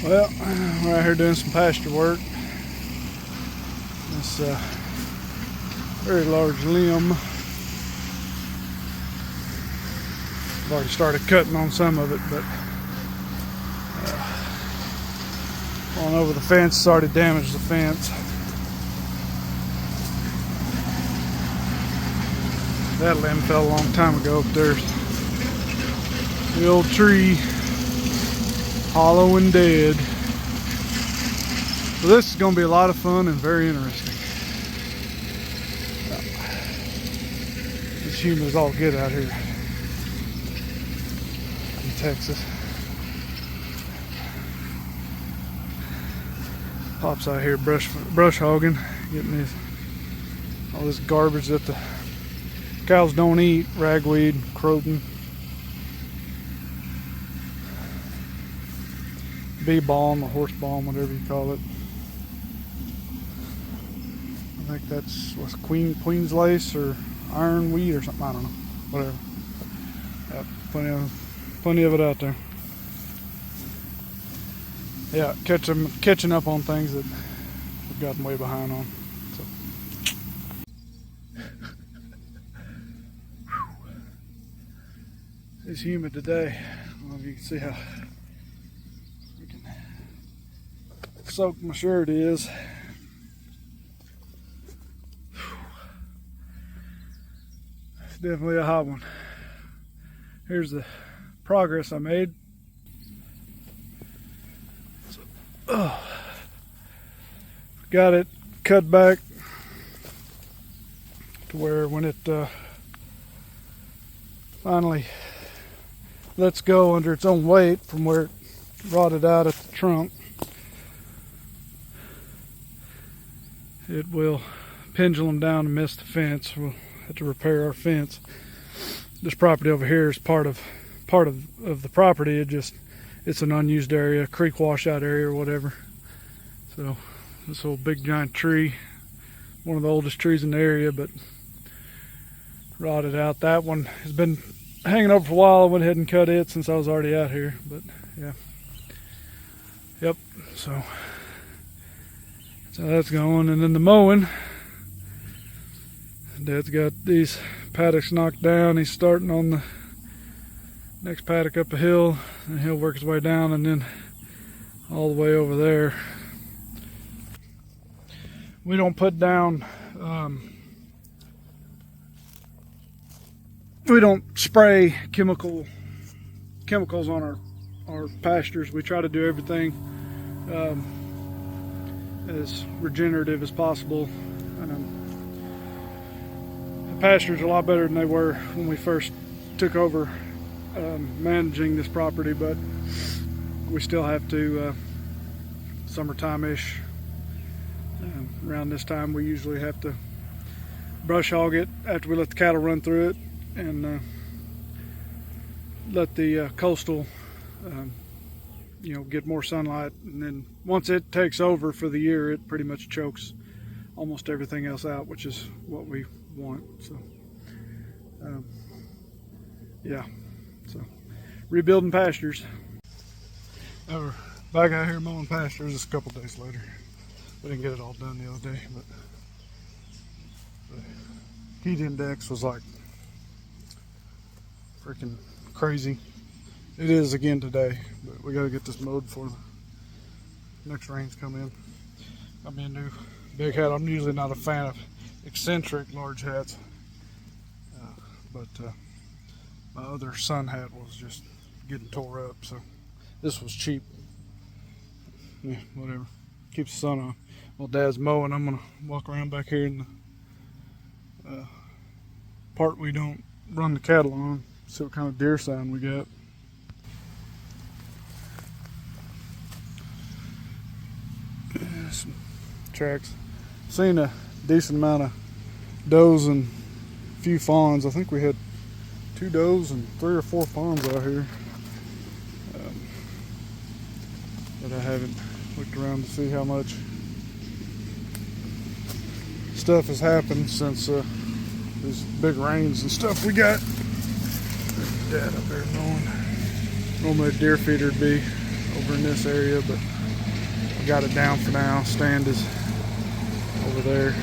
Well, we're out here doing some pasture work. This very large limb. I've already started cutting on some of it, but going over the fence has already damaged the fence. That limb fell a long time ago up there. The old tree, hollow and dead. So this is going to be a lot of fun and very interesting. It's humid as all get out here in Texas. Pops out here brush hogging, getting all this garbage that the cows don't eat, ragweed, croton, bee balm or horse balm, whatever you call it. I think that's what's Queen's lace or iron weed or something. I don't know. Whatever. Yep, plenty of it out there. Yeah, catching up on things that we've gotten way behind on. So. It's humid today. I don't know if you can see how soaked my shirt is. It's definitely a hot one. Here's the progress I made. So, got it cut back to where when it finally lets go under its own weight from where it rotted out at the trunk, it will pendulum down and miss the fence. We'll have to repair our fence. This property over here is part of the property. It's an unused area, creek washout area or whatever. So this old big giant tree, one of the oldest trees in the area, but rotted out. That one has been hanging over for a while. I went ahead and cut it since I was already out here, but yeah. Yep, so that's going. And then the mowing, Dad's got these paddocks knocked down. He's starting on the next paddock up a hill, and he'll work his way down and then all the way over there. We don't put down we don't spray chemicals on our pastures. We try to do everything as regenerative as possible. The pastures are a lot better than they were when we first took over managing this property, but we still have to summertime-ish, around this time we usually have to brush hog it after we let the cattle run through it, and let the coastal get more sunlight. And then once it takes over for the year, it pretty much chokes almost everything else out, which is what we want. So yeah, so rebuilding pastures. Now we're back out here mowing pastures. Just a couple days later. We didn't get it all done the other day, but the heat index was like freaking crazy. It is again today, but we got to get this mowed before the next rains come in. Got me a new big hat. I'm usually not a fan of eccentric large hats, but my other sun hat was just getting tore up, so this was cheap. Yeah, whatever. Keeps the sun on. While Dad's mowing, I'm gonna walk around back here in the part we don't run the cattle on, see what kind of deer sign we got. Some tracks. Seen a decent amount of does and a few fawns. I think we had 2 does and 3 or 4 fawns out here, but I haven't looked around to see how much stuff has happened since these big rains and stuff we got. There's Dad up there mowing. Normally a deer feeder would be over in this area, but we got it down for now. Stand is over there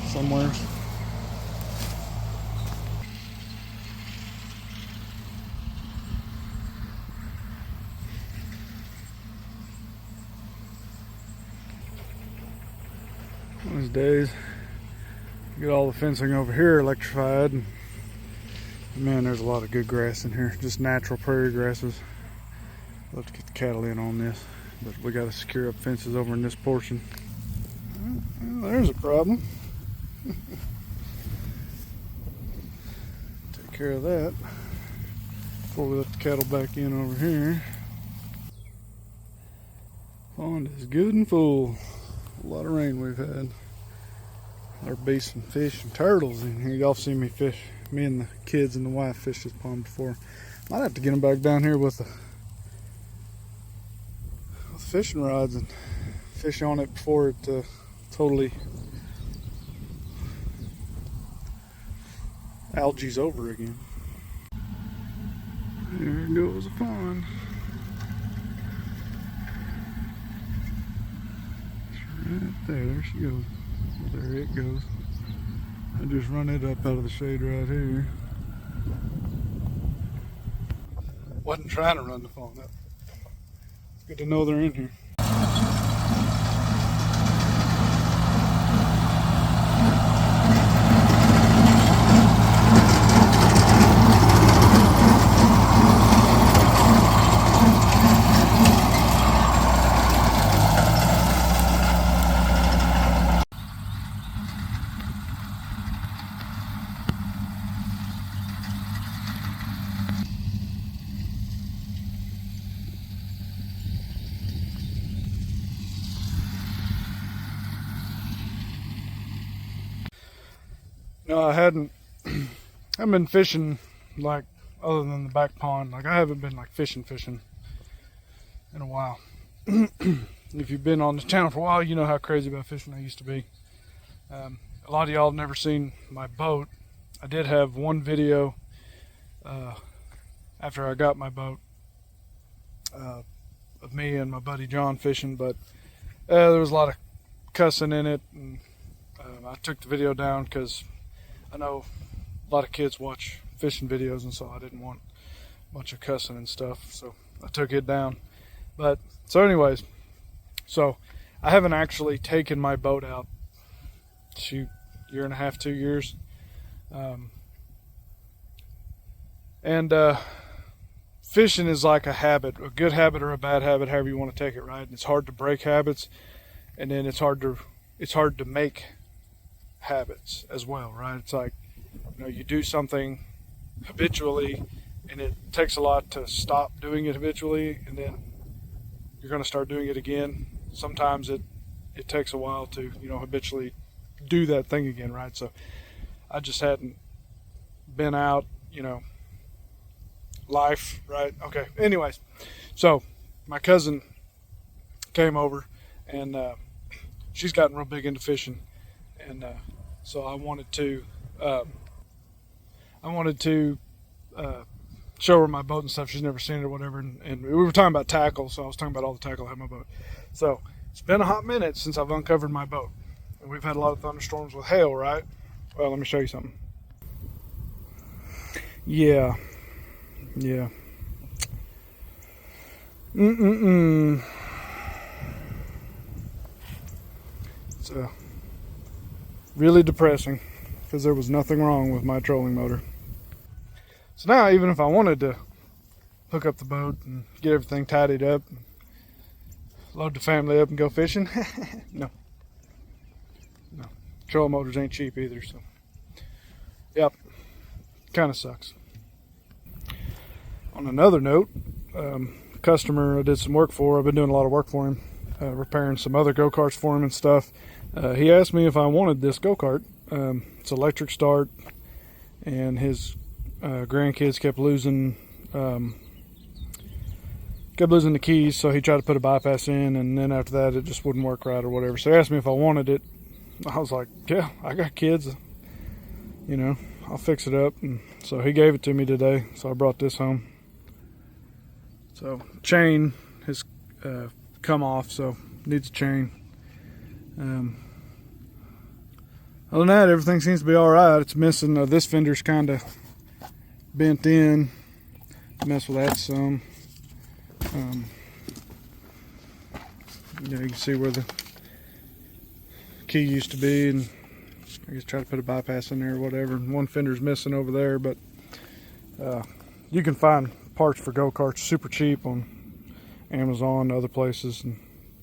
somewhere. One of these days, get all the fencing over here electrified, and man, there's a lot of good grass in here, just natural prairie grasses. I'd love to get the cattle in on this, but we got to secure up fences over in this portion. Well, there's a problem. Take care of that before we let the cattle back in over here. Pond is good and full. A lot of rain we've had. There'll be some fish and turtles in here. Y'all seen me fish. Me and the kids and the wife fished this pond before. Might have to get them back down here with the fishing rods and fish on it before it totally algae's over again. There goes the pond. Right there she goes. There it goes. I just run it up out of the shade right here. Wasn't trying to run the phone up. It's good to know they're in here. No, I hadn't. I've been fishing, like, other than the back pond. Like, I haven't been like fishing in a while. If you've been on the channel for a while, you know how crazy about fishing I used to be. A lot of y'all have never seen my boat. I did have one video after I got my boat of me and my buddy John fishing, but there was a lot of cussing in it, and I took the video down because I know a lot of kids watch fishing videos, and so I didn't want a bunch of cussing and stuff, so I took it down. But so anyways, so I haven't actually taken my boat out, shoot, year and a half, 2 years. Fishing is like a habit, a good habit or a bad habit, however you want to take it, right? And it's hard to break habits, and then it's hard to make habits as well, right? It's like, you know, you do something habitually, and it takes a lot to stop doing it habitually, and then you're going to start doing it again. Sometimes it takes a while to, you know, habitually do that thing again, right? So I just hadn't been out, you know, life, right? Okay, anyways, so my cousin came over, and she's gotten real big into fishing, and so I wanted to show her my boat and stuff. She's never seen it or whatever, and we were talking about tackle, so I was talking about all the tackle I have in my boat. So it's been a hot minute since I've uncovered my boat, and we've had a lot of thunderstorms with hail, right? Well, let me show you something. Yeah. It's really depressing because there was nothing wrong with my trolling motor. So now, even if I wanted to hook up the boat and get everything tidied up, load the family up and go fishing, no. Trolling motors ain't cheap either, so yep, kind of sucks. On another note, customer I did some work for, I've been doing a lot of work for him, repairing some other go-karts for him and stuff. He asked me if I wanted this go-kart. It's electric start, and his grandkids kept losing the keys, so he tried to put a bypass in, and then after that it just wouldn't work right or whatever. So he asked me if I wanted it. I was like, yeah, I got kids, you know, I'll fix it up. And so he gave it to me today, so I brought this home. So chain has come off, so needs a chain. Other than that, everything seems to be all right. It's missing, this fender's kind of bent in. Mess with that some. You can see where the key used to be, and I guess try to put a bypass in there or whatever. And one fender's missing over there, but you can find parts for go-karts super cheap on Amazon and other places and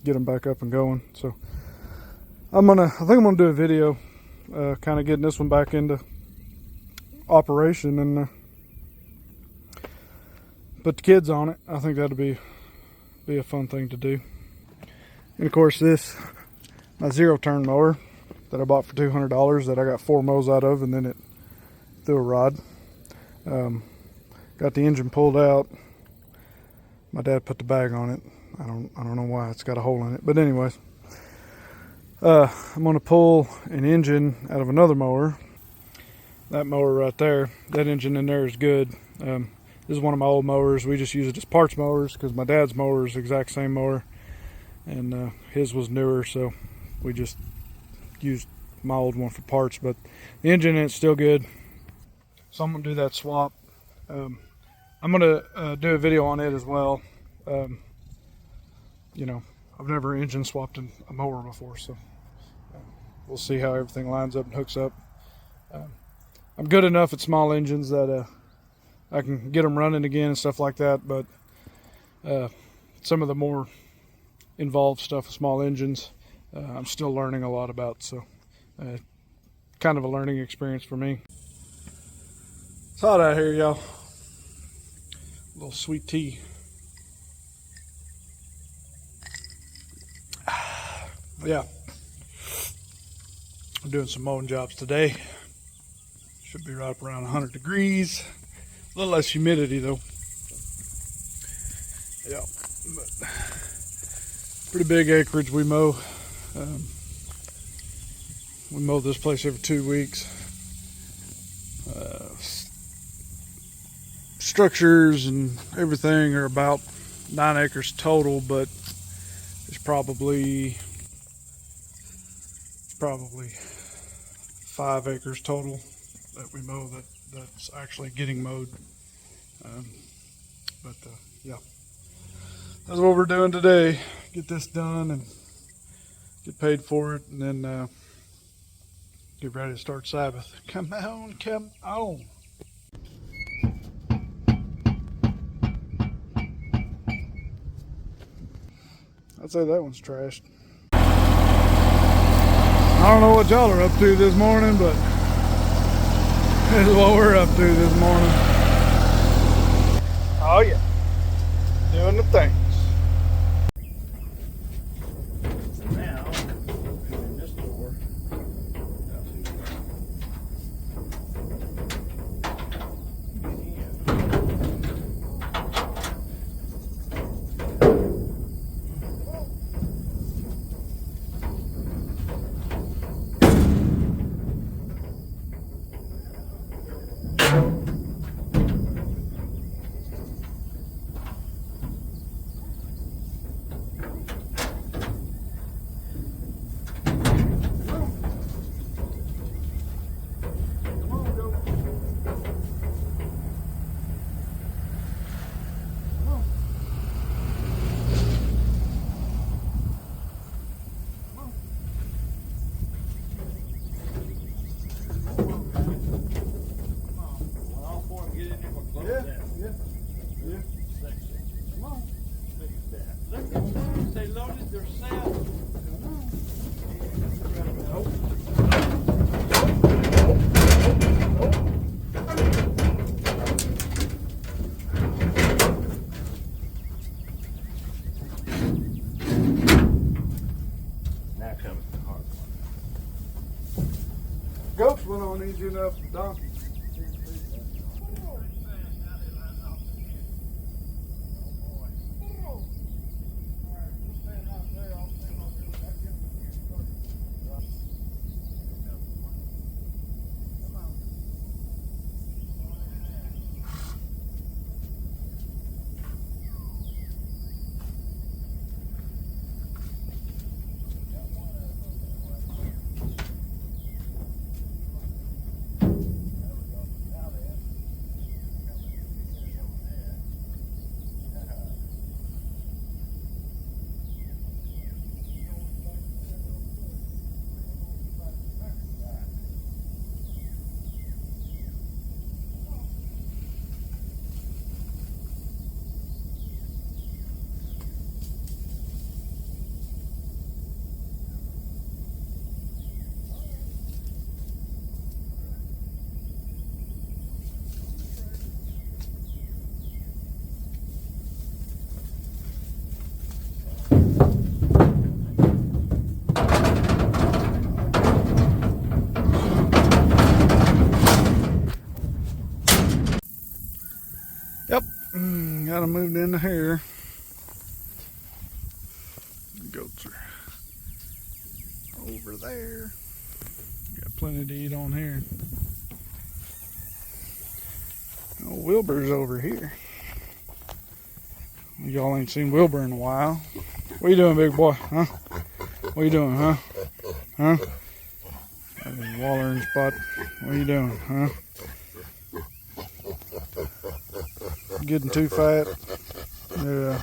get them back up and going. So I think I'm gonna do a video kind of getting this one back into operation and put the kids on it. I think that'll be a fun thing to do. And of course, this my zero-turn mower that I bought for $200 that I got 4 mows out of, and then it threw a rod. Got the engine pulled out. My dad put the bag on it. I don't know why it's got a hole in it, but anyways, I'm gonna pull an engine out of another mower. That mower right there, that engine in there is good. This is one of my old mowers. We just use it as parts mowers because my dad's mower is the exact same mower, and his was newer, so we just used my old one for parts. But the engine in it's still good, so I'm gonna do that swap. I'm gonna do a video on it as well. You know, I've never engine swapped in a mower before, so we'll see how everything lines up and hooks up. I'm good enough at small engines that I can get them running again and stuff like that, but some of the more involved stuff with small engines, I'm still learning a lot about, so kind of a learning experience for me. It's hot out here, y'all. A little sweet tea. Yeah, I'm doing some mowing jobs today. Should be right up around 100 degrees. A little less humidity though. Yeah, but pretty big acreage we mow. We mow this place every 2 weeks. Structures and everything are about 9 acres total, but there's probably 5 acres total that we mow that's actually getting mowed. Yeah, that's what we're doing today. Get this done and get paid for it, and then get ready to start Sabbath. Come on, come on. I'd say that one's trashed. I don't know what y'all are up to this morning, but this is what we're up to this morning. Oh yeah, doing the things. Now, in this door, goats went on easy enough, donkey. in the hair. Goats are over there. Got plenty to eat on here. Oh, Wilbur's over here. Y'all ain't seen Wilbur in a while. What you doing, big boy? Huh? What you doing, huh? Huh? That's a watering spot. What you doing, huh? Getting too fat? Yeah.